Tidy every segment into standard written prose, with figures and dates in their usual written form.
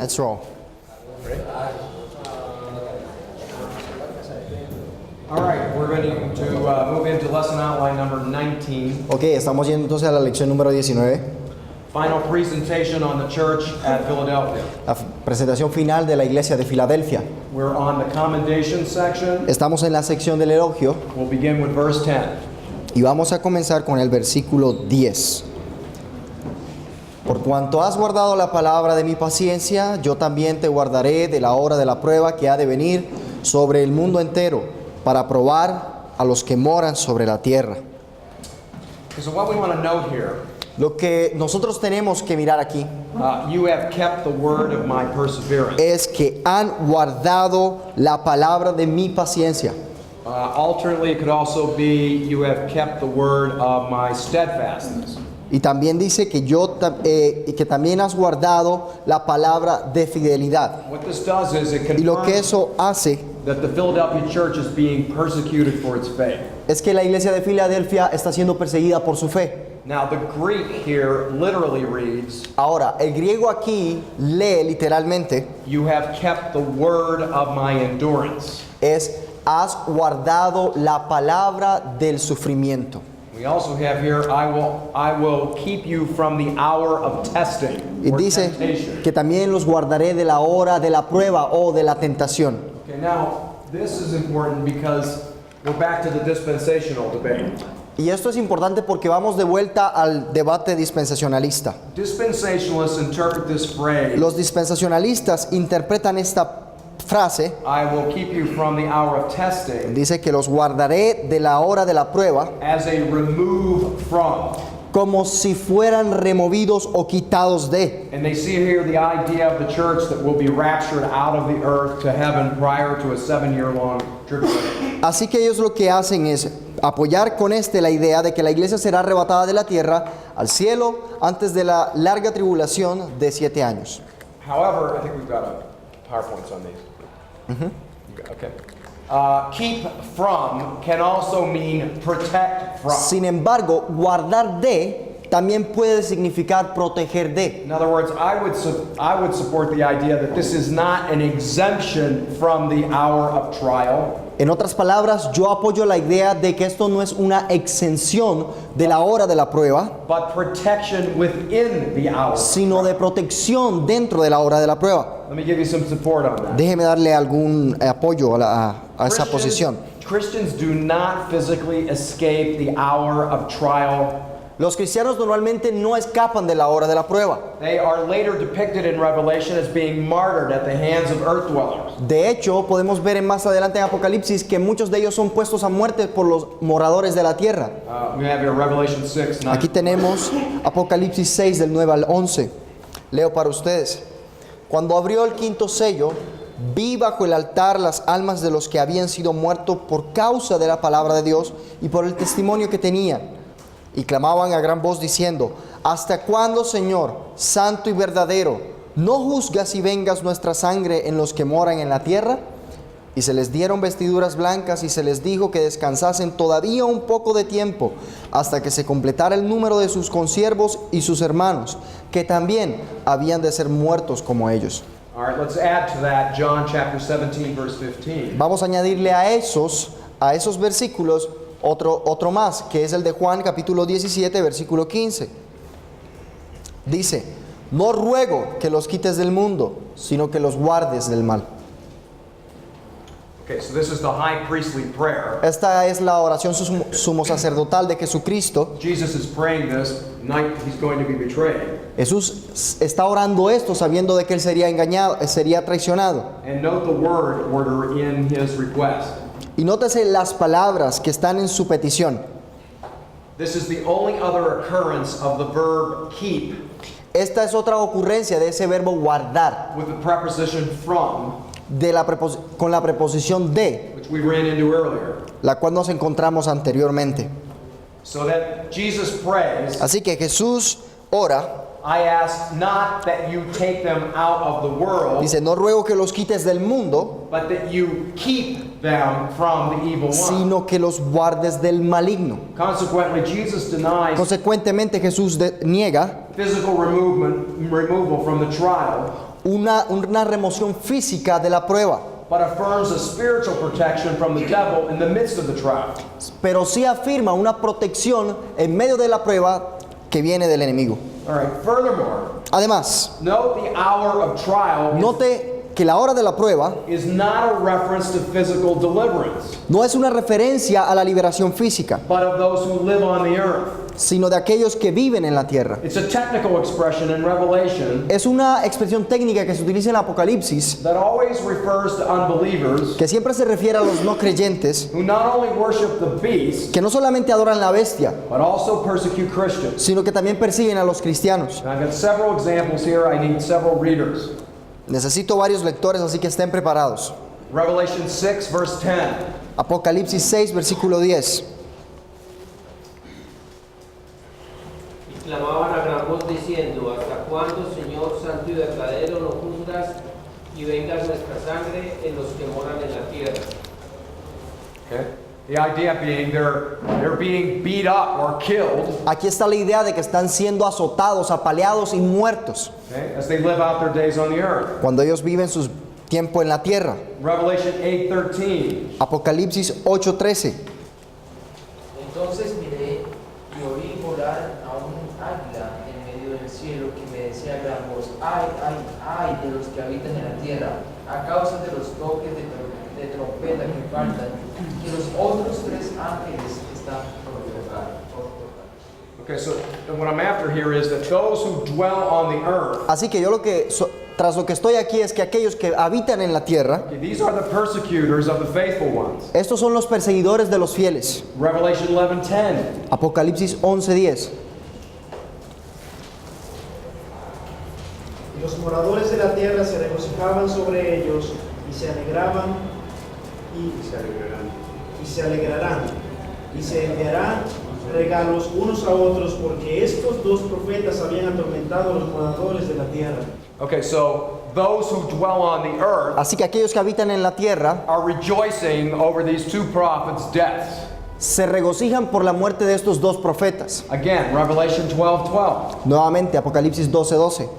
Let's roll. All right, we're going to move into lesson outline number 19. Ok, estamos yendo entonces a la lección número 19. Final presentation on the church at Philadelphia. La presentación final de la iglesia de Filadelfia. We're on the commendation section. Estamos en la sección del elogio We'll begin with verse 10. y vamos a comenzar con el versículo 10. Por cuanto has guardado la palabra de mi paciencia, yo también te guardaré de la hora de la prueba que ha de venir sobre el mundo entero, para probar a los que moran sobre la tierra. So what we want to note here, Lo que nosotros tenemos que mirar aquí you have kept the word of my perseverance. es que han guardado la palabra de mi paciencia. Alternately, it could also be you have kept the word of my steadfastness. Y también dice que que también has guardado la palabra de fidelidad. What this does is it Y lo que confirms eso hace that the Philadelphia church is being persecuted for its faith. es que la iglesia de Filadelfia está siendo perseguida por su fe. Now, the Greek here literally reads, Ahora, el griego aquí lee literalmente you have kept the word of my endurance. es has guardado la palabra del sufrimiento. We also have here, I will keep you from the hour of testing Y or dice temptation. que también los guardaré de la hora de la prueba o de la tentación. Okay, now, this is important because we're back to the dispensational debate. Y esto es importante porque vamos de vuelta al debate dispensacionalista. Dispensationalists interpret this phrase, Los dispensacionalistas interpretan esta frase, I will keep you from the hour of testing, dice que los guardaré de la hora de la prueba, as a remove from. como si fueran removidos o quitados de. And they see here the idea of the church that will be raptured out of the earth to heaven prior to a 7-year-long tribulation. Así que ellos lo que hacen es apoyar con la idea de que la iglesia será arrebatada de la tierra al cielo antes de la larga tribulación de 7 años. However, I think we've got PowerPoints on these. Okay. Keep from can also mean protect from. Sin embargo, guardar de también puede significar proteger de. In other words, I would support the idea that this is not an exemption from the hour of trial. En otras palabras, yo apoyo la idea de que esto no es una exención de la hora de la prueba, But protection within the hour. sino de protección dentro de la hora de la prueba. Let me give you some support on that. Déjeme darle algún apoyo a esa posición. Christians do not physically escape the hour of trial. Los cristianos normalmente no escapan de la hora de la prueba. They are later depicted in Revelation as being martyred at the hands of earth dwellers. De hecho, podemos ver más adelante en Apocalipsis que muchos de ellos son puestos a muerte por los moradores de la tierra. We have here Revelation 6, 9. Aquí tenemos Apocalipsis 6 del 9 al 11. Leo para ustedes. Cuando abrió el quinto sello, vi bajo el altar las almas de los que habían sido muertos por causa de la palabra de Dios y por el testimonio que tenían. Y clamaban a gran voz diciendo: ¿Hasta cuándo, Señor, santo y verdadero, no juzgas y vengas nuestra sangre en los que moran en la tierra? Y se les dieron vestiduras blancas y se les dijo que descansasen todavía un poco de tiempo hasta que se completara el número de sus consiervos y sus hermanos, que también habían de ser muertos como ellos. All right, let's add to that John chapter 17 verse 15. Vamos a añadirle a esos versículos otro más, que es el de Juan capítulo 17 versículo 15. Dice: no ruego que los quites del mundo, sino que los guardes del mal. Okay, so this is the high priestly prayer. Esta es la oración sumo sacerdotal de Jesucristo. Jesus is praying this night he's going to be betrayed. Jesús está orando esto sabiendo de que él sería engañado, sería traicionado. And note the word order in his request. Y nótese las palabras que están en su petición. This is the only other occurrence of the verb keep Esta es otra ocurrencia de ese verbo guardar, with the preposition from, con la preposición de, which we ran into earlier. la cual nos encontramos anteriormente. So that Jesus prays, Así que Jesús ora, I ask not that you take them out of the world, dice: no ruego que los quites del mundo, but that you keep them from the evil one. sino que los guardes del maligno. Consequently, Jesus denies Consecuentemente, Jesús niega physical removal from the trial, una remoción física de la prueba, but affirms a spiritual protection from the devil in the midst of the trial. pero sí afirma una protección en medio de la prueba que viene del enemigo. All right, furthermore, Además, note the hour of trial note que la hora de la prueba is not a reference to physical deliverance, no es una referencia a la liberación física, but of those who live on the earth. sino de aquellos que viven en la tierra. It's a technical expression in Revelation Es una expresión técnica que se utiliza en Apocalipsis, that always refers to unbelievers que siempre se refiere a los no creyentes, who not only worship the beast, que no solamente adoran la bestia, but also persecute Christians. sino que también persiguen a los cristianos. And I've got several examples here. I need several readers. Necesito varios lectores, así que estén preparados. Revelation 6, verse 10. Apocalipsis 6, versículo 10. Y clamaban a gran voz diciendo: ¿Hasta cuándo, Señor santo y verdadero, no juzgas y vengas nuestra sangre en los que moran en la tierra? Okay. The idea being they're being beat up or killed, Aquí está la idea de que están siendo azotados, apaleados y muertos okay, as they live out their days on the earth. cuando ellos viven su tiempo en la tierra. Revelation 8:13. Apocalipsis 8:13. Entonces miré y oí volar a un águila en medio del cielo que me decía a gran voz: ay, ay, ay de los que habitan en la tierra, a causa de los toques de trompeta que faltan, que los otros tres ángeles están por tocar. Okay, so what I'm after here is that those who dwell on the earth, Así que yo tras lo que estoy aquí es que aquellos que habitan en la tierra, okay, these are the persecutors of the faithful ones. estos son los perseguidores de los fieles. Revelation 11:10. Apocalipsis 11:10. Y los moradores de la tierra se regocijaban sobre ellos y se alegraban y se alegrarán y se enviarán regalos unos a otros, porque estos dos profetas habían atormentado a los moradores de la tierra. Okay, so those who dwell on the earth Así que aquellos que habitan en la tierra are rejoicing over these two prophets' deaths. se regocijan por la muerte de estos dos profetas. Again, Revelation 12:12. Nuevamente, Apocalipsis 12:12.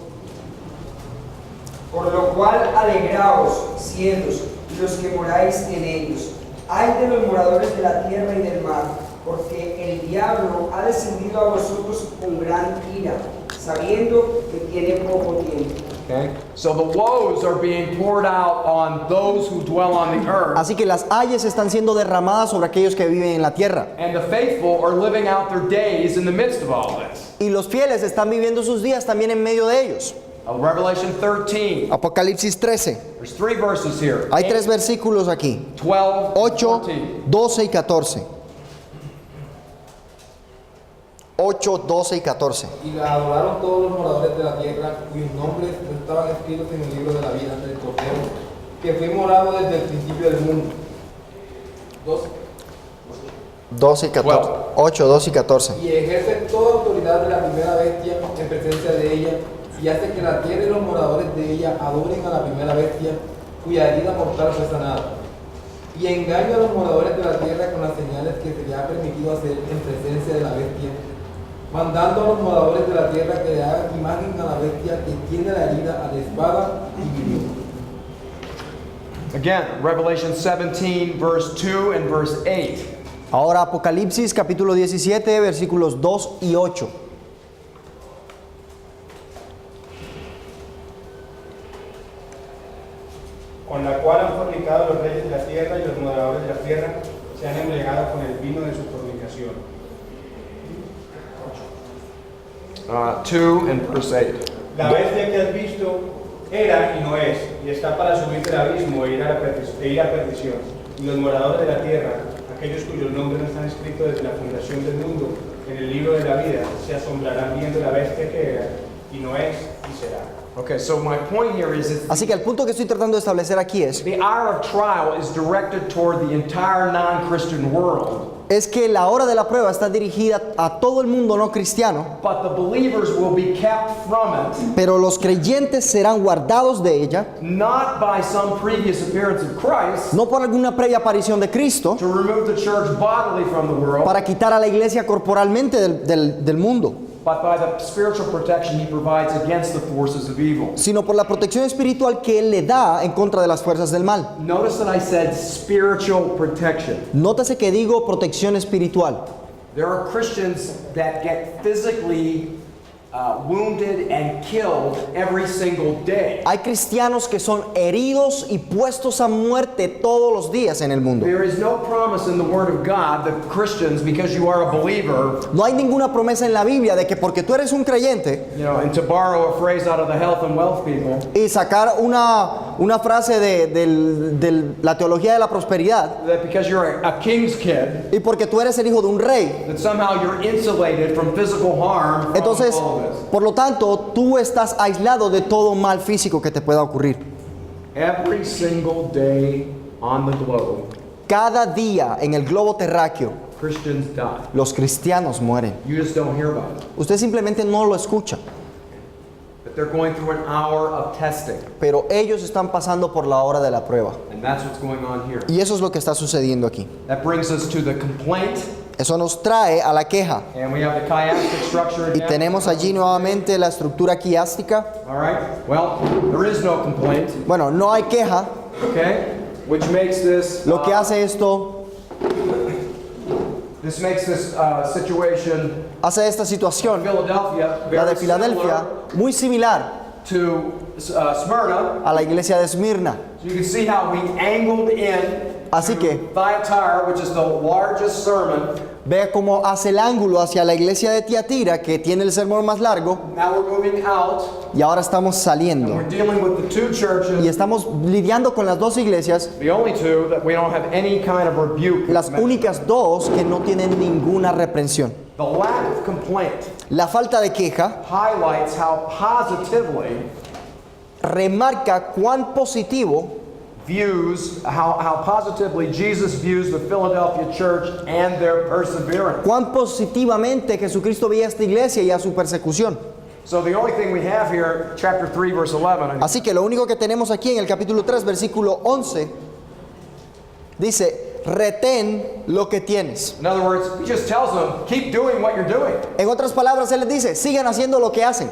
Por lo cual alegraos, cielos, y los que moráis en ellos. Ay de los moradores de la tierra y del mar, porque el diablo ha descendido a vosotros con gran ira, sabiendo que tiene poco tiempo. Okay? So the woes are being poured out on those who dwell on the earth, Así que las ayes están siendo derramadas sobre aquellos que viven en la tierra. and the faithful are living out their days in the midst of all this. Y los fieles están viviendo sus días también en medio de ellos. Revelation 13. Apocalipsis 13. There's 3 verses here. Hay 3 versículos aquí. 12, 8, 14. 12 y 14. 8, 12 y 14. Y la adoraron todos los moradores de la tierra, cuyos nombres no estaban escritos en el libro de la vida del Cordero, que fue morado desde el principio del mundo. 12. 12 y 14. 8, 12 y 14. Y ejerce toda autoridad de la primera bestia en presencia de ella, y hace que la tierra y los moradores de ella adoren a la primera bestia, cuya herida mortal fue sanada. Y engaña a los moradores de la tierra con las señales que se le ha permitido hacer en presencia de la bestia, mandando a los moradores de la tierra que le hagan imagen a la bestia que tiene la herida a la espada y vivió. Again, Revelation 17, verse 2 and verse 8. Ahora Apocalipsis capítulo 17, versículos 2 y 8. Con la cual han fornicado los reyes de la tierra y los moradores de la tierra se han embriagado con el vino de su fornicación. 2 and verse 8. La bestia que has visto era y no es, y está para subir del abismo e ir a perdición. Y los moradores de la tierra, aquellos cuyos nombres no están escritos desde la fundación del mundo en el libro de la vida, se asombrarán viendo la bestia que era y no es y será. Okay, so my point here is that Así que el punto que estoy tratando de establecer aquí es the hour of trial is directed toward the entire non-Christian world, que la hora de la prueba está dirigida a todo el mundo no cristiano, but the believers will be kept from it, pero los creyentes serán guardados de ella, not by some previous appearance of Christ, no por alguna previa aparición de Cristo, to remove the church bodily from the world, para quitar a la iglesia corporalmente del mundo, but by the spiritual protection he provides against the forces of evil. sino por la protección espiritual que Él le da en contra de las fuerzas del mal. Notice that I said spiritual protection. Nótese que digo protección espiritual. There are Christians that get physically wounded and killed every single day. Hay cristianos que son heridos y puestos a muerte todos los días en el mundo. There is no promise in the Word of God that Christians, because you are a believer, No hay ninguna promesa en la Biblia de que porque tú eres un creyente, and to borrow a phrase out of the health and wealth people, y sacar una frase de la teología de la prosperidad, that because you're a king's kid, y porque tú eres el hijo de un rey, that somehow you're insulated from physical harm from entonces, all of this. por lo tanto, tú estás aislado de todo mal físico que te pueda ocurrir. Every single day on the globe, Cada día en el globo terráqueo, Christians die. los cristianos mueren. You just don't hear about it. Usted simplemente no lo escucha, But they're going through an hour of testing, pero ellos están pasando por la hora de la prueba. and that's what's going on here. Y eso es lo que está sucediendo aquí. That brings us to the complaint, Eso nos trae a la queja. and we have the chiastic structure Y again. tenemos allí nuevamente la estructura quiástica. All right. Well, there is no complaint. Bueno, no hay queja. Okay, which makes this Lo que hace esto, this makes this situation hace esta situación, Philadelphia la de very Filadelfia, muy similar similar to Smyrna. a la iglesia de Esmirna. So you can see how we angled in Así que Thyatira, which is the largest sermon. vea cómo hace el ángulo hacia la iglesia de Tiatira, que tiene el sermón más largo, Now we're moving out, y ahora estamos and saliendo. we're dealing with the two Y churches, estamos lidiando con las dos iglesias, the only two that we don't have any kind of rebuke. las únicas dos que no tienen ninguna reprensión. The lack of complaint La falta de queja highlights how positively remarca cuán positivo, how positively Jesus views the Philadelphia church and their perseverance. cuán positivamente Jesucristo veía a esta iglesia y a su persecución. So the only thing we have here, chapter 3, verse 11, Así que lo único que tenemos aquí en el capítulo 3, versículo 11, dice, retén lo que tienes. in other words, he just tells them, keep doing what you're doing. En otras palabras, Él les dice, sigan haciendo lo que hacen.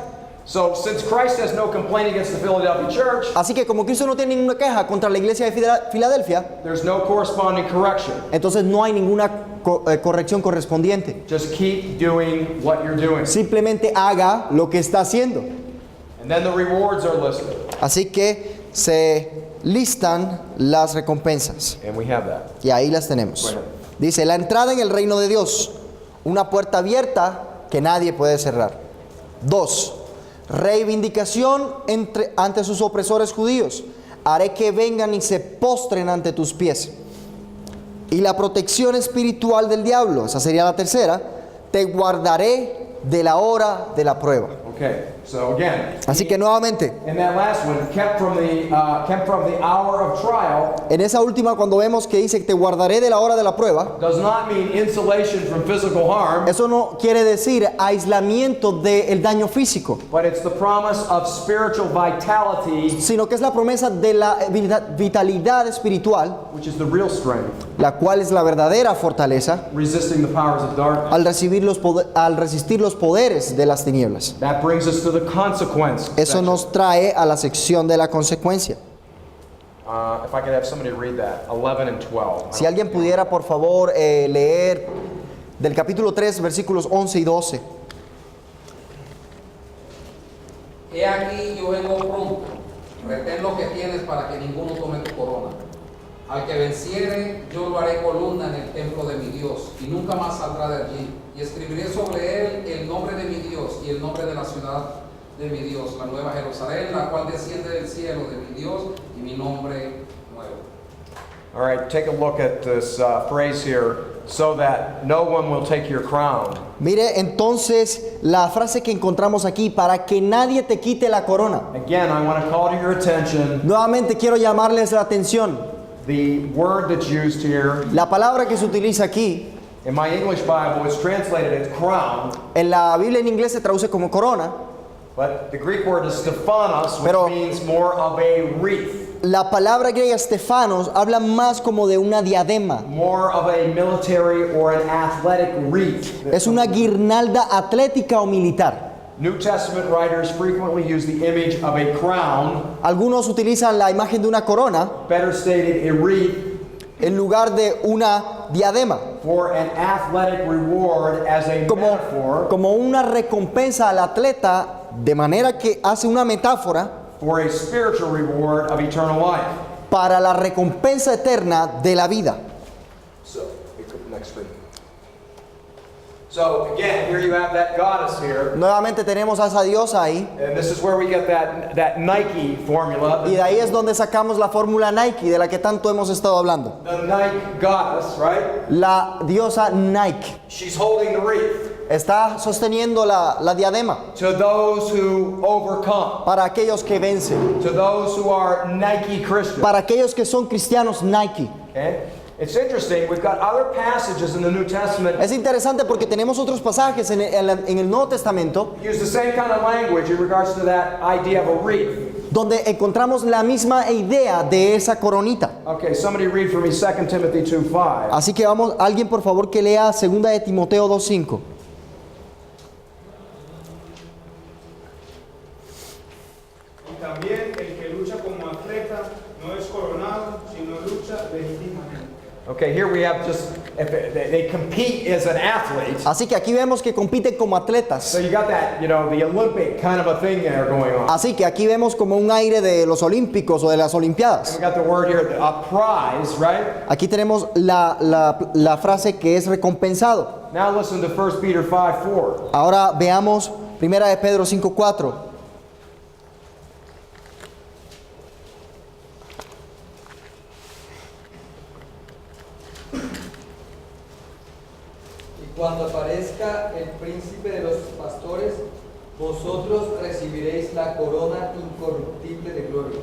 So since Christ has no complaint against the Philadelphia church, Así que como Cristo no tiene ninguna queja contra la iglesia de Filadelfia, there's no corresponding correction. entonces no hay ninguna corrección correspondiente. Just keep doing what you're doing. Simplemente haga lo que está haciendo. And then the rewards are listed. Así que se listan las recompensas. And we have that. Y ahí las tenemos. Bueno. Dice, la entrada en el reino de Dios, una puerta abierta que nadie puede cerrar. 2. Reivindicación ante sus opresores judíos. Haré que vengan y se postren ante tus pies. Y la protección espiritual del diablo, esa sería la tercera. Te guardaré de la hora de la prueba. Okay, so again, Así que nuevamente, in that last one, kept from the hour of trial, en esa última cuando vemos que dice te guardaré de la hora de la prueba, does not mean insulation from physical harm, eso no quiere decir aislamiento del daño físico, but it's the promise of spiritual vitality, sino que es la promesa de la vitalidad espiritual, which is the real strength, la cual es la verdadera fortaleza resisting the powers of darkness. al resistir los poderes de las tinieblas. That brings us to the consequence. Eso section. nos trae a la sección de la consecuencia. If I could have somebody read that, 11 and 12. Si alguien pudiera por favor leer del capítulo 3 versículos 11 y 12. He aquí yo vengo pronto, retén lo que tienes para que ninguno tome tu corona. Al que venciere, yo lo haré columna en el templo de mi Dios, y nunca más saldrá de allí. Y escribiré sobre él el nombre de mi Dios y el nombre de la ciudad de mi Dios, la nueva Jerusalén, la cual desciende del cielo de mi Dios y mi nombre nuevo. All right, take a look at this phrase here, so that no one will take your crown. Mire entonces la frase que encontramos aquí, para que nadie te quite la corona. Again, I want to call to your attention Nuevamente quiero llamarles la atención. the word that's used here. La palabra que se utiliza aquí, In my English Bible, it's translated as crown, en la Biblia en inglés se traduce como corona, but the Greek word is stephanos, which Pero- means more of a wreath. la palabra griega Stefanos habla más como de una diadema. More of a military or an athletic wreath. Es una guirnalda atlética o militar. New Testament writers frequently use the image of a crown, Algunos utilizan la imagen de una corona better stated a wreath, en lugar de una diadema, for an athletic reward as a metaphor como una recompensa al atleta, de manera que hace una metáfora for a spiritual reward of eternal life. para la recompensa eterna de la vida. So, next screen. So again, here you have that goddess here, Nuevamente tenemos a esa diosa ahí, and this is where we get that Nike formula. y de ahí es donde sacamos la fórmula Nike, de la que tanto hemos estado hablando. The Nike goddess, right? La diosa Nike She's holding the wreath está sosteniendo la diadema to those who overcome, para aquellos que vencen, to those who are Nike Christians. para aquellos que son cristianos Nike. Okay? It's interesting, we've got other passages in the New Testament Es interesante porque tenemos otros pasajes en el Nuevo Testamento use the same kind of language in regards to that idea of a wreath. donde encontramos la misma idea de esa coronita. Okay, somebody read for me 2 Timothy 2:5. Así que vamos, alguien por favor que lea 2 de Timoteo 2:5. Y también el que lucha como atleta no es coronado, sino lucha legítimamente. Okay, here we have just, if they compete as an athlete. Así que aquí vemos que compiten como So atletas. you got that, the Olympic kind of a thing there going on. Así que aquí vemos como un aire de los olímpicos o de las And olimpiadas. we got the word here, a prize, right? Aquí tenemos la frase que es recompensado. Now listen to 1 Peter 5:4. Ahora veamos 1 de Pedro 5:4. Y cuando aparezca el príncipe de los pastores, vosotros recibiréis la corona incorruptible de gloria.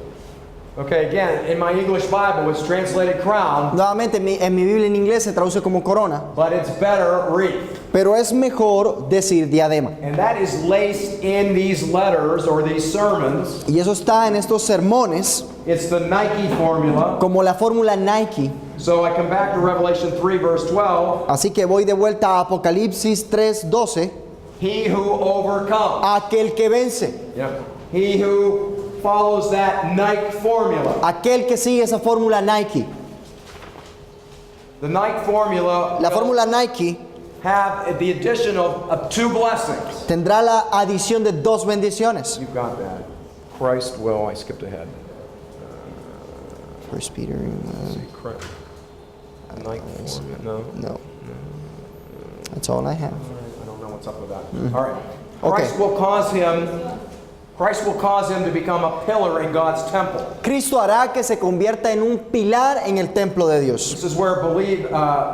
Okay, again, in my English Bible, it's translated crown, Nuevamente en mi Biblia en inglés se traduce como corona, but it's better wreath. pero es mejor decir diadema. And that is laced in these letters or these sermons. Y eso está en estos sermones It's the Nike formula. como la fórmula Nike. So I come back to Revelation 3, verse 12. Así que voy de vuelta a Apocalipsis 3:12. He who overcomes. Aquel que vence, Yep. He who follows that Nike formula. aquel que sigue esa fórmula Nike. The Nike formula La will fórmula Nike have the addition of two blessings. tendrá la adición de dos bendiciones. You've got that. Christ will. I skipped ahead. First Peter, Christ. Nike formula. No. no. That's all I have. I don't know what's up with that. All right. Okay. Christ will cause him to become a pillar in God's temple. Cristo hará que se convierta en un pilar en el templo de Dios. This is where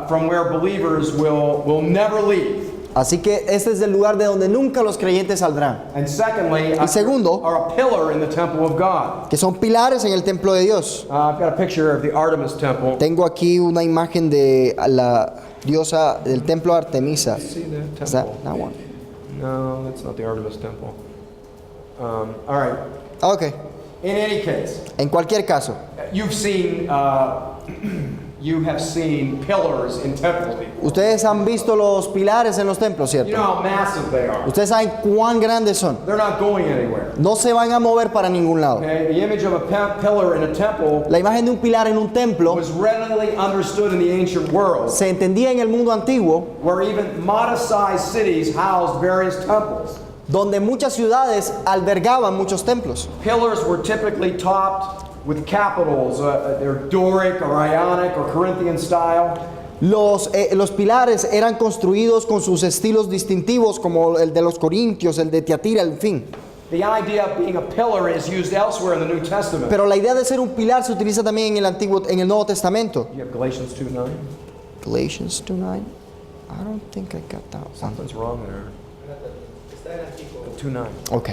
from where believers will never leave. Así que este es el lugar de donde nunca los creyentes saldrán, And secondly, Y segundo, are a pillar in the temple of God. que son pilares en el templo de Dios. I've got a picture of the Artemis temple. Tengo aquí una imagen de la diosa del templo Artemisa. See that Is temple? that one? No, that's not the Artemis temple. All right. Ok, In any case, en cualquier caso, you've seen you have seen pillars in temples before. ustedes han visto los pilares en los templos, You know ¿cierto? how massive they are. Ustedes saben cuán grandes son. They're not going anywhere. No se van a mover para ningún lado. Okay? The image of a pillar in a temple La imagen de un pilar en un templo was readily understood in the ancient world, se entendía en el mundo antiguo, where even modest-sized cities housed various temples. donde muchas ciudades albergaban muchos templos. Pillars were typically topped with capitals. They're Doric or Ionic or Corinthian style. Los pilares eran construidos con sus estilos distintivos, como el de los corintios, el de Tiatira, en fin. The idea of being a pillar is used elsewhere in the New Testament. Pero la idea de ser un pilar se utiliza también en el Nuevo Testamento. You have Galatians 2:9. Galatians 2:9. I don't think I got that one. Something's wrong there. 2:9. Ok.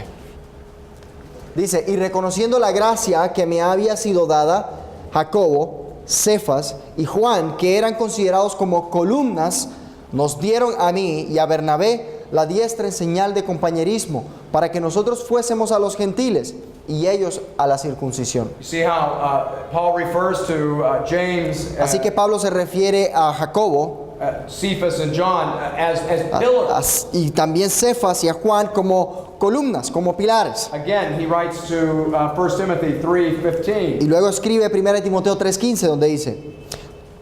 Dice, y reconociendo la gracia que me había sido dada, Jacobo, Cefas y Juan, que eran considerados como columnas, nos dieron a mí y a Bernabé la diestra en señal de compañerismo, para que nosotros fuésemos a los gentiles y ellos a la circuncisión. You see how Paul refers to James, Así que Pablo se refiere a Jacobo Cephas, and John as pillars. y también Cefas y a Juan como columnas, como pilares. Again, he writes to 1 Timothy 3:15. Y luego escribe 1 Timoteo 3:15, donde dice: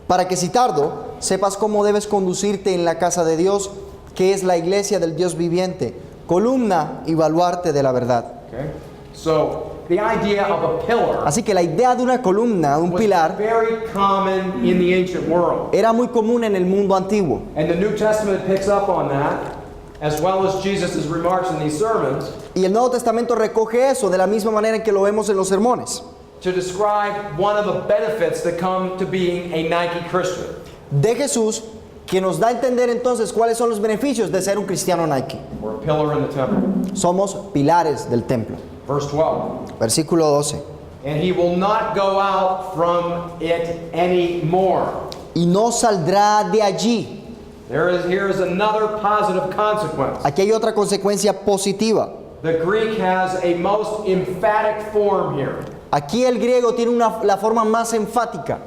para que si tardo, sepas cómo debes conducirte en la casa de Dios, que es la iglesia del Dios viviente, columna y baluarte de la verdad. Okay? So, the idea of a pillar Así que la idea de una columna, un was pilar, very common in the ancient world. era muy común en el mundo antiguo. And the New Testament picks up on that, as well as Jesus' remarks in these sermons, Y el Nuevo Testamento recoge eso de la misma manera en que lo vemos en los sermones. to describe one of the benefits that come to being a Nike Christian. De Jesús, que nos da a entender entonces cuáles son los beneficios de ser un cristiano Nike. We're a pillar in the temple. Somos pilares del templo. Verse 12. Versículo 12. And he will not go out from it anymore. Y no saldrá de allí. Here is another positive consequence. Aquí hay otra consecuencia positiva. The Greek has a most emphatic form here. Aquí el griego tiene la forma más enfática.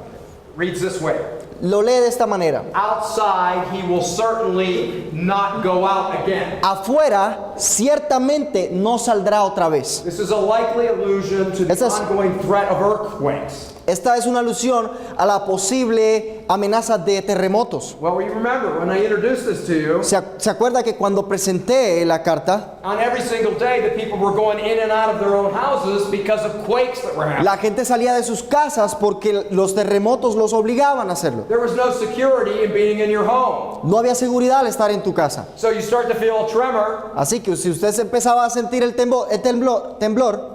Reads this way. Lo lee de esta manera. Outside, he will certainly not go out again. Afuera, ciertamente no saldrá otra vez. This is a likely allusion to the Esta es- ongoing threat of earthquakes. Esta es una alusión a la posible amenaza de terremotos. Well, you remember when I introduced this to you, ¿Se acuerda que cuando presenté la carta, on every single day the people were going in and out of their own houses because of quakes that were happening. la gente salía de sus casas porque los terremotos los obligaban a hacerlo? There was no security in being in your home. No había seguridad al estar en tu casa. So you start to feel a tremor, Así que si usted se empezaba a sentir el temblor,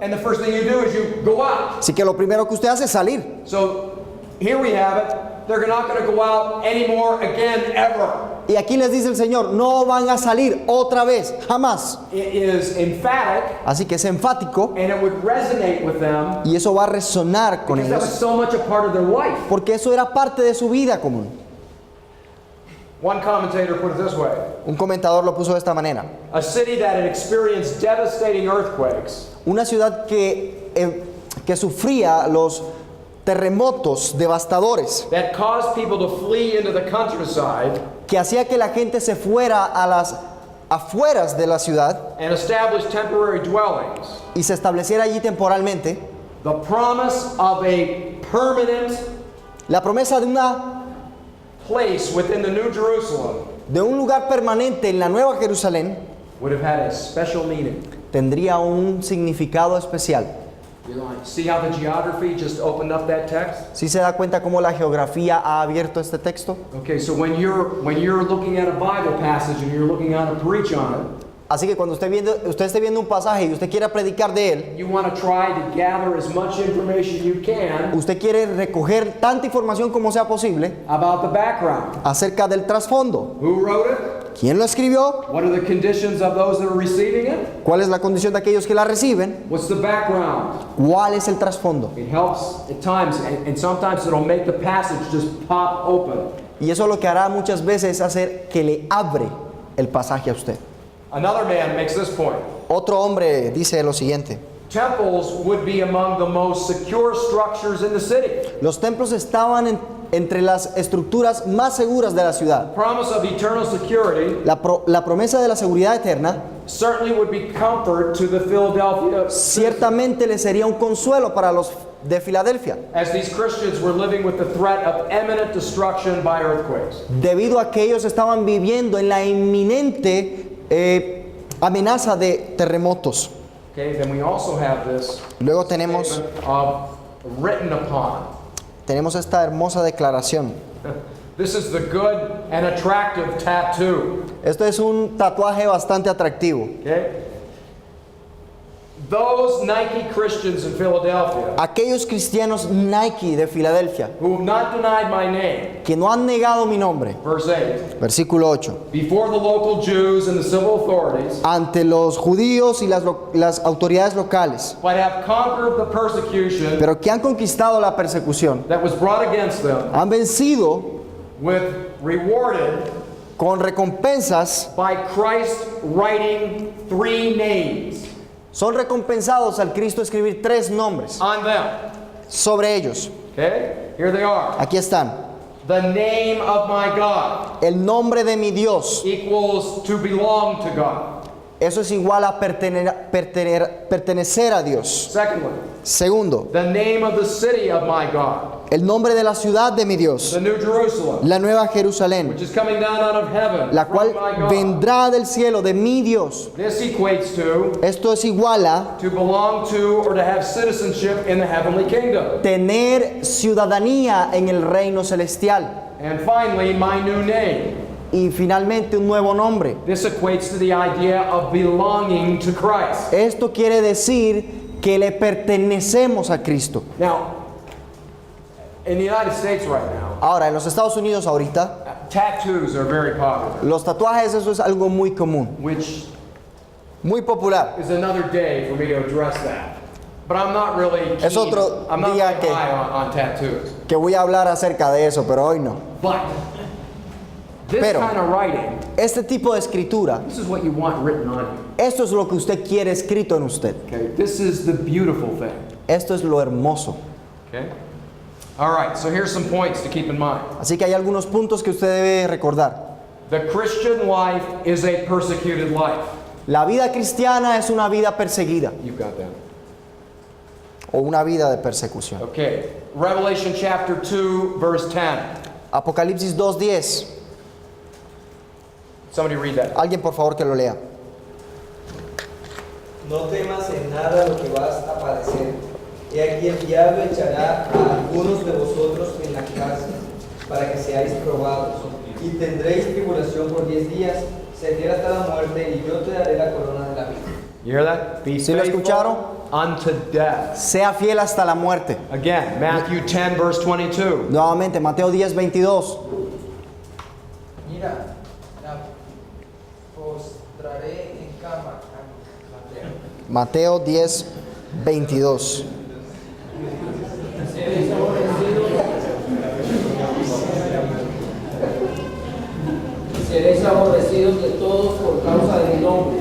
and the first thing you do is you go out. así que lo primero que usted hace es salir. So here we have it. They're not going to go out anymore again ever. Y aquí les dice el Señor, no van a salir otra vez, jamás. It is emphatic, Así que es enfático and it would resonate with them y eso va a resonar con because that was ellos, so much a part of their life. porque eso era parte de su vida común. One commentator put it this way. Un comentador lo puso de esta manera: A city that had experienced devastating earthquakes una ciudad que sufría los terremotos devastadores, that caused people to flee into the countryside que hacía que la gente se fuera a las afueras de la ciudad and establish temporary dwellings, y se estableciera allí temporalmente, the promise of a permanent la promesa place within the New Jerusalem de un lugar permanente en la Nueva Jerusalén would have had a special meaning. tendría un significado especial. You know, see how the geography just opened up that text? ¿Sí se da cuenta cómo la geografía ha abierto este texto? Okay, so when you're looking at a Bible passage and you're looking on to preach on it, Así que cuando usted esté viendo un pasaje y usted quiera predicar de él, you want to try to gather as much information you can usted quiere recoger tanta información como sea posible about the background. acerca del trasfondo. Who wrote it? ¿Quién lo escribió? What are the conditions of those that are receiving it? ¿Cuál es la condición de aquellos que la reciben? What's the background? ¿Cuál es el trasfondo? It helps at times, and sometimes it'll make the passage just pop open. Y eso lo que hará muchas veces es hacer que le abre el pasaje a usted. Another man makes this point. Otro hombre dice lo siguiente: Temples would be among the most secure structures in the city. los templos estaban entre las estructuras más seguras de la ciudad. Promise of eternal security La promesa de la seguridad eterna certainly would be comfort to the Philadelphia ciertamente le sería un consuelo para los de Filadelfia, as these Christians were living with the threat of imminent destruction by earthquakes. debido a que ellos estaban viviendo en la inminente amenaza de terremotos. Okay, then we also have this Luego tenemos statement of written upon. esta hermosa declaración. This is the good and attractive tattoo. Esto es un tatuaje bastante atractivo. Okay? Those Nike Christians in Philadelphia Aquellos cristianos Nike de Filadelfia who have not denied my name, que no han negado mi nombre, verse 8, versículo 8, before the local Jews and the civil authorities, ante los judíos y las autoridades locales, but have conquered the persecution pero que han conquistado la persecución, that was brought against them, han vencido with rewarded con recompensas, by Christ writing 3 names son recompensados al Cristo escribir 3 nombres on them. sobre ellos. Okay? Here they are. Aquí están. The name of my God El nombre de mi Dios. equals to belong to God. Eso es igual a pertenecer a Dios. Secondly, Segundo, the name of the city of my God, el nombre de la ciudad de mi Dios, the New Jerusalem, la Nueva Jerusalén, which is coming down out of heaven la from cual my God. vendrá del cielo de mi Dios. This equates to Esto es igual a belong to or to have citizenship in the heavenly kingdom. tener ciudadanía en el reino celestial. And finally, my new name. Y finalmente un nuevo nombre. This equates to the idea of belonging to Christ. Esto quiere decir que le pertenecemos a Cristo. Now, in the United States right now, Ahora, en los Estados Unidos ahorita, tattoos are very popular, los tatuajes, eso es algo muy común, which muy popular. is another day for me to address that. But I'm not really keen, Es otro I'm not día really que- high on tattoos. Que voy a hablar acerca de eso, pero hoy no. But this Pero- kind of writing, Este tipo de escritura, this is what you want written on you. esto es lo que usted quiere escrito en usted. Okay, this is the beautiful thing. Esto es lo hermoso. Okay? All right, so here's some points to keep in mind. Así que hay algunos puntos que usted debe recordar. The Christian life is a persecuted life. La vida cristiana es una vida perseguida You've got that. o una vida de persecución. Okay, Revelation chapter 2, verse 10. Apocalipsis 2:10. Somebody read that. Alguien por favor que lo lea. No temas en nada lo que vas a padecer. He aquí el diablo echará a algunos de vosotros en la cárcel, para que seáis probados. Y tendréis tribulación por 10 días, se fiel hasta la muerte, y yo te daré la corona de la vida. You hear that? Be ¿Sí lo faithful escucharon? unto death. Sea fiel hasta la muerte. Again, Matthew 10, verse 22. Nuevamente, Mateo 10:22. Mira, la postraré en cama. Mateo 10:22. Seréis aborrecidos. Seréis aborrecidos de todos por causa de mi nombre,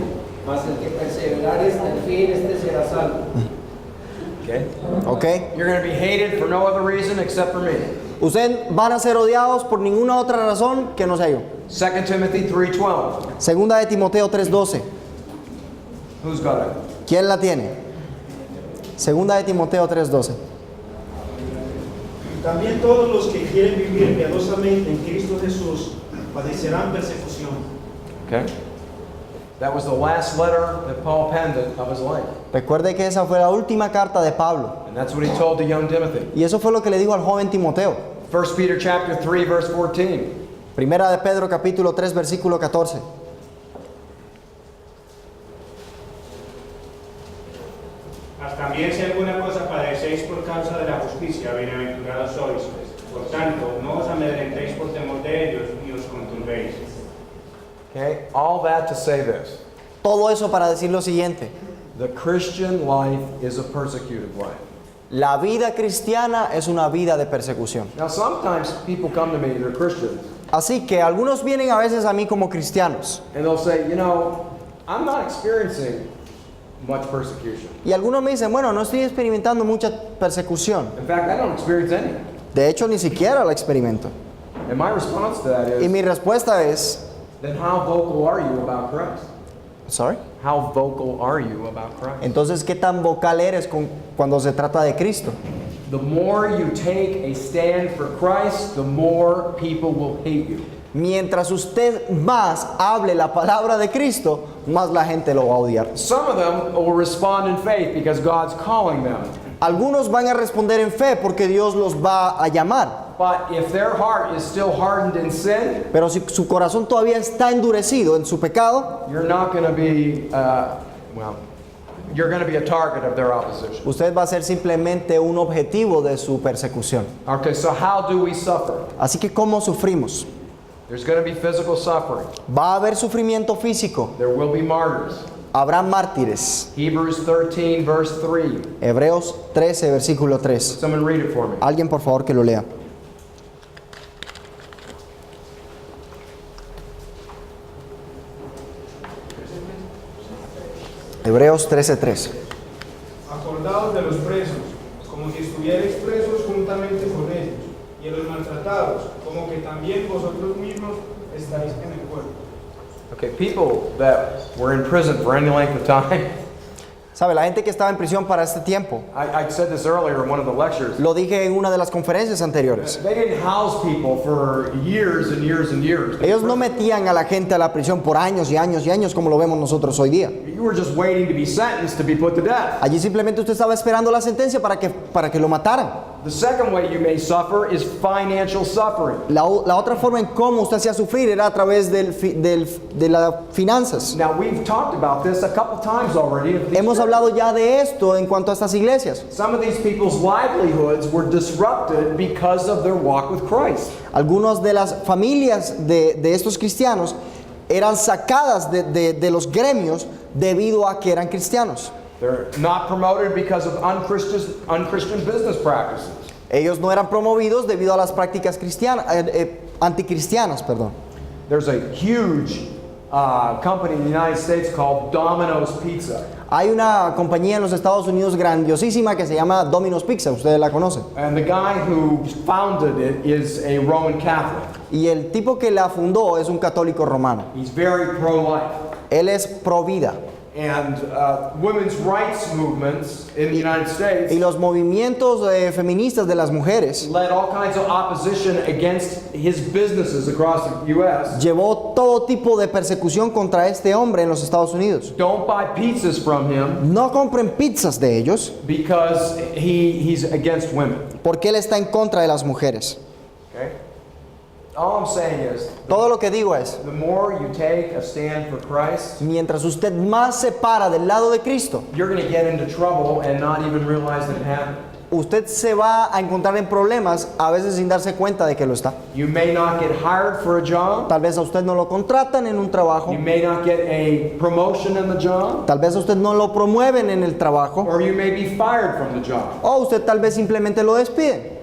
mas el que perseverare hasta el fin, este será salvo. Okay? ¿Ok? You're going to be hated for no other reason except for me. Ustedes van a ser odiados por ninguna otra razón que no sea yo. 2 Timothy 3:12. Segunda de Timoteo 3:12. Who's got it? ¿Quién la tiene? Segunda de Timoteo 3:12. También todos los que quieren vivir piadosamente en Cristo Jesús padecerán persecución. Okay. That was the last letter that Paul penned of his life. Recuerde que esa fue la última carta de Pablo. And that's what he told the young Timothy. Y eso fue lo que le dijo al joven Timoteo. 1 Peter chapter 3, verse 14. Primera de Pedro capítulo 3 versículo 14. Mas también si alguna cosa padecéis por causa de la justicia, bienaventurados sois. Por tanto, no os amedrentéis por temor de ellos, ni os conturbéis. Okay? All that to say this. Todo eso para decir lo siguiente. The Christian life is a persecuted life. La vida cristiana es una vida de persecución. Now, sometimes people come to me, they're Christians, Así que algunos vienen a veces a mí como cristianos. and they'll say, you know, I'm not experiencing much persecution. Y algunos me dicen, bueno, no estoy experimentando mucha persecución. In fact, I don't experience any. De hecho, ni siquiera la experimento. And my response to that Y is, mi respuesta es, then how vocal are you about Christ? sorry. How vocal are you about Christ? Entonces, ¿qué tan vocal eres cuando se trata de Cristo? The more you take a stand for Christ, the more people will hate you. Mientras usted más hable la palabra de Cristo, más la gente lo va a odiar. Some of them will respond in faith because God's calling them. Algunos van a responder en fe porque Dios los va a llamar. But if their heart is still hardened in sin, Pero si su corazón todavía está endurecido en su pecado, you're not going to be, you're going to be a target of their opposition. usted va a ser simplemente un objetivo de su persecución. Okay, so how do we suffer? Así que, ¿cómo sufrimos? There's going to be physical suffering. Va a haber sufrimiento físico. There will be martyrs. Habrá mártires. Hebrews 13, verse 3. Hebreos 13, versículo 3. Someone read it for me. Alguien, por favor, que lo lea. Hebreos 13:3. Acordaos de los presos, como si estuvierais presos juntamente con ellos, y de los maltratados, como que también vosotros mismos estáis en el cuerpo. Okay, people that were in prison for any length of time. ¿Sabe? La gente que estaba en prisión para este tiempo, I said this earlier in one of the lectures. lo dije en una de las conferencias anteriores. They didn't house people for years and years and years. Ellos no metían a la gente a la prisión por años y años y años como lo vemos nosotros hoy día. You were just waiting to be sentenced to be put to death. Allí simplemente usted estaba esperando la sentencia para que lo mataran. The second way you may suffer is financial suffering. La otra forma en cómo usted hacía sufrir era a través de las finanzas. Now we've talked about this a couple times already. Hemos hablado ya de esto en cuanto a estas iglesias. Some of these people's livelihoods were disrupted because of their walk with Christ. Algunas de las familias de estos cristianos eran sacadas de los gremios debido a que eran cristianos. They're not promoted because of unchristian business practices. Ellos no eran promovidos debido a las prácticas anticristianas, perdón. There's a huge company in the United States called Domino's Pizza. Hay una compañía en los Estados Unidos grandiosísima que se llama Domino's Pizza, ustedes la conocen. And the guy who founded it is a Roman Catholic. Y el tipo que la fundó es un católico romano. He's very pro-life. Él es pro vida. And women's rights movements in the United States Y los movimientos feministas de las mujeres led all kinds of opposition against his businesses across the U.S. llevó todo tipo de persecución contra este hombre en los Estados Unidos. Don't buy pizzas from him No compren pizzas de ellos because he's against women. porque él está en contra de las mujeres. Okay? All I'm saying is, Todo lo que digo es, the more you take a stand for Christ, mientras usted más se para del lado de Cristo, you're going to get into trouble and not even realize that it happened. usted se va a encontrar en problemas a veces sin darse cuenta de que lo está. You may not get hired for a job. Tal vez a usted no lo contratan en un trabajo, You may not get a promotion in the job. tal vez a usted no lo promueven en el trabajo, Or you may be fired from the job. o usted tal vez simplemente lo despiden.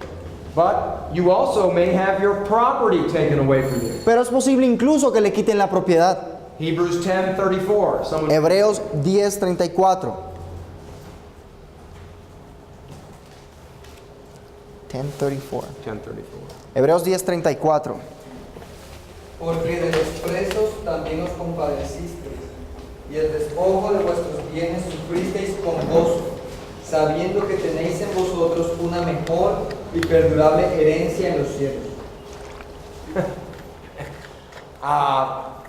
But you also may have your property taken away from you. Pero es posible incluso que le quiten la propiedad. Hebrews 10:34. Someone Hebreos 10:34. 10:34. 10:34. Hebreos 10:34. Porque de los presos también os compadecisteis, y el despojo de vuestros bienes sufristeis con gozo, sabiendo que tenéis en vosotros una mejor y perdurable herencia en los cielos.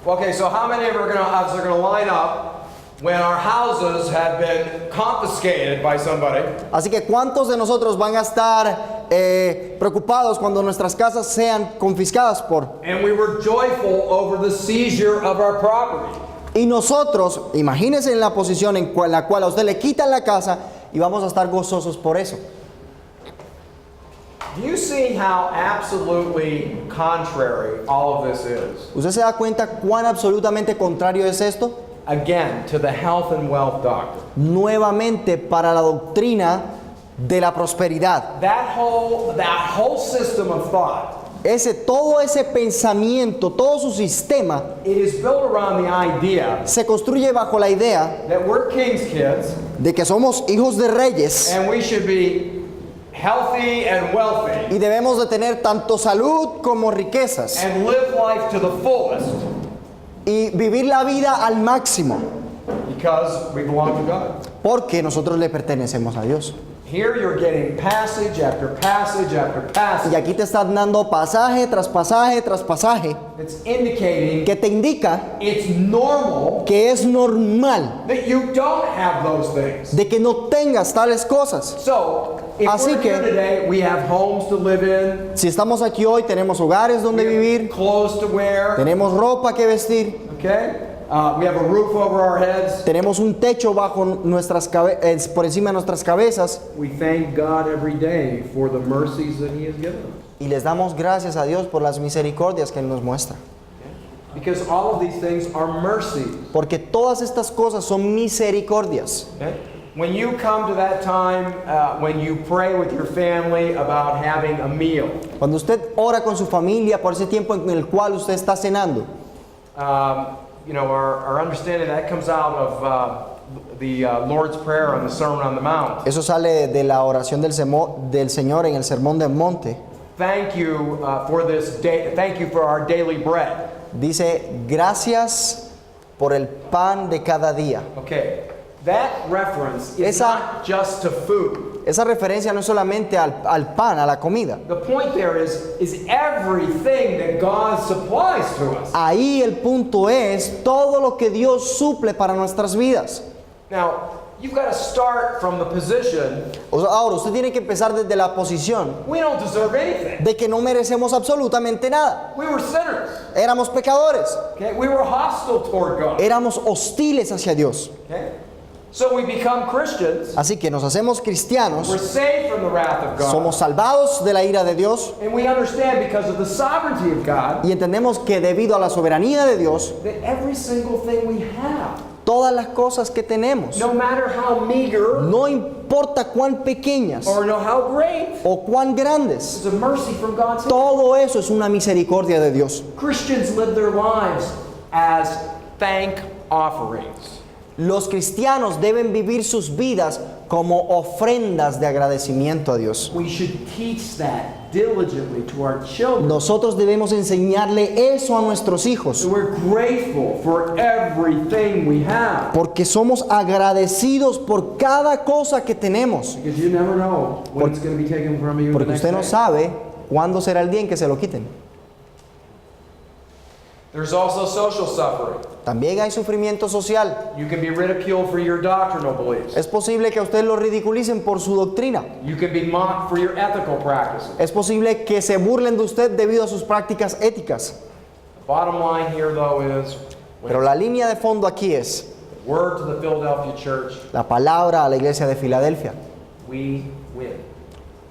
Okay, so how many of us are going to line up when our houses have been confiscated by somebody? Así que ¿cuántos de nosotros van a estar preocupados cuando nuestras casas sean confiscadas por? And we were joyful over the seizure of our property. Y nosotros, imagínense en la posición en la cual a usted le quitan la casa y vamos a estar gozosos por eso. Do you see how absolutely contrary all of this is? ¿Usted se da cuenta cuán absolutamente contrario es esto? Again, to the health and wealth doctrine. Nuevamente para la doctrina de la prosperidad. That whole system of thought, Todo ese pensamiento, todo su sistema it is built around the idea se construye bajo la idea that we're king's kids de que somos hijos de reyes and we should be healthy and wealthy y debemos de tener tanto salud como riquezas and live life to the fullest y vivir la vida al máximo because we belong to God. porque nosotros le pertenecemos a Dios. Here you're getting passage after passage after passage. Y aquí te están dando pasaje tras pasaje tras pasaje It's indicating que te indica it's normal que es normal that you don't have those things. de que no tengas tales cosas. So, if Así we're here que- today, we have homes to live in, Si estamos aquí hoy, tenemos hogares donde vivir, clothes to wear, tenemos ropa que vestir, okay? We have a roof over our heads. tenemos un techo bajo nuestras por encima de nuestras cabezas We thank God every day for the mercies that He has given us. y les damos gracias a Dios por las misericordias que Él nos muestra. Because all of these things are mercies. Porque todas estas cosas son misericordias. Okay? When you come to that time, when you pray with your family about having a meal, Cuando usted ora con su familia por ese tiempo en el cual usted está cenando, you know, our understanding that comes out of Lord's Prayer on the Sermon on the Mount. Eso sale de la oración del Señor en el Sermón del Monte. Thank you for this day. Thank you for our daily bread. Dice, gracias por el pan de cada día. Okay, that reference is Esa- not just to food. Esa referencia no es solamente al pan, a la comida. The point there is everything that God supplies to us. Ahí el punto es todo lo que Dios suple para nuestras vidas. Now, you've got to start from the position O sea, ahora, usted tiene que empezar desde la posición we don't deserve anything. de que no merecemos absolutamente nada. We were sinners. Éramos pecadores. Okay, we were hostile toward God. Éramos hostiles hacia Dios. Okay, so we become Christians. Así que nos hacemos cristianos. We're saved from the wrath of God. Somos salvados de la ira de Dios. And we understand because of the sovereignty of God Y entendemos que debido a la soberanía de Dios, that every single thing we have, todas las cosas que tenemos, no matter how meager no importa cuán pequeñas or no how great, o cuán grandes, is a mercy from God's hand. todo eso es una misericordia de Dios. Christians live their lives as thank offerings. Los cristianos deben vivir sus vidas como ofrendas de agradecimiento a Dios. We should teach that diligently to our children. Nosotros debemos enseñarle eso a nuestros hijos, So we're grateful for everything we have. porque somos agradecidos por cada cosa que tenemos, Because you never know when it's going to be taken from you the porque next usted no day. sabe cuándo será el día en que se lo quiten. There's also social suffering. También hay sufrimiento social. You can be ridiculed for your doctrinal beliefs. Es posible que a usted lo ridiculicen por su doctrina. You can be mocked for your ethical practices. Es posible que se burlen de usted debido a sus prácticas éticas. The bottom line here, though, is Pero la línea de fondo aquí es the word to the Philadelphia church, la palabra a la iglesia de Filadelfia. we win.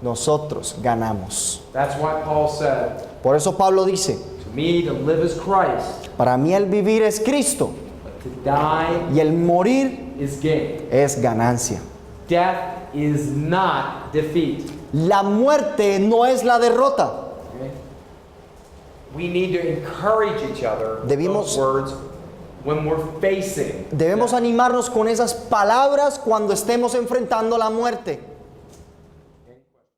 Nosotros ganamos. That's why Paul said, Por eso Pablo dice, to me to live is Christ, para mí el vivir es Cristo but to die y el morir is gain. es ganancia. Death is not defeat. La muerte no es la derrota. Okay? We need to encourage each other with Debimos- those words when we're facing. Debemos animarnos con esas palabras cuando estemos enfrentando la muerte.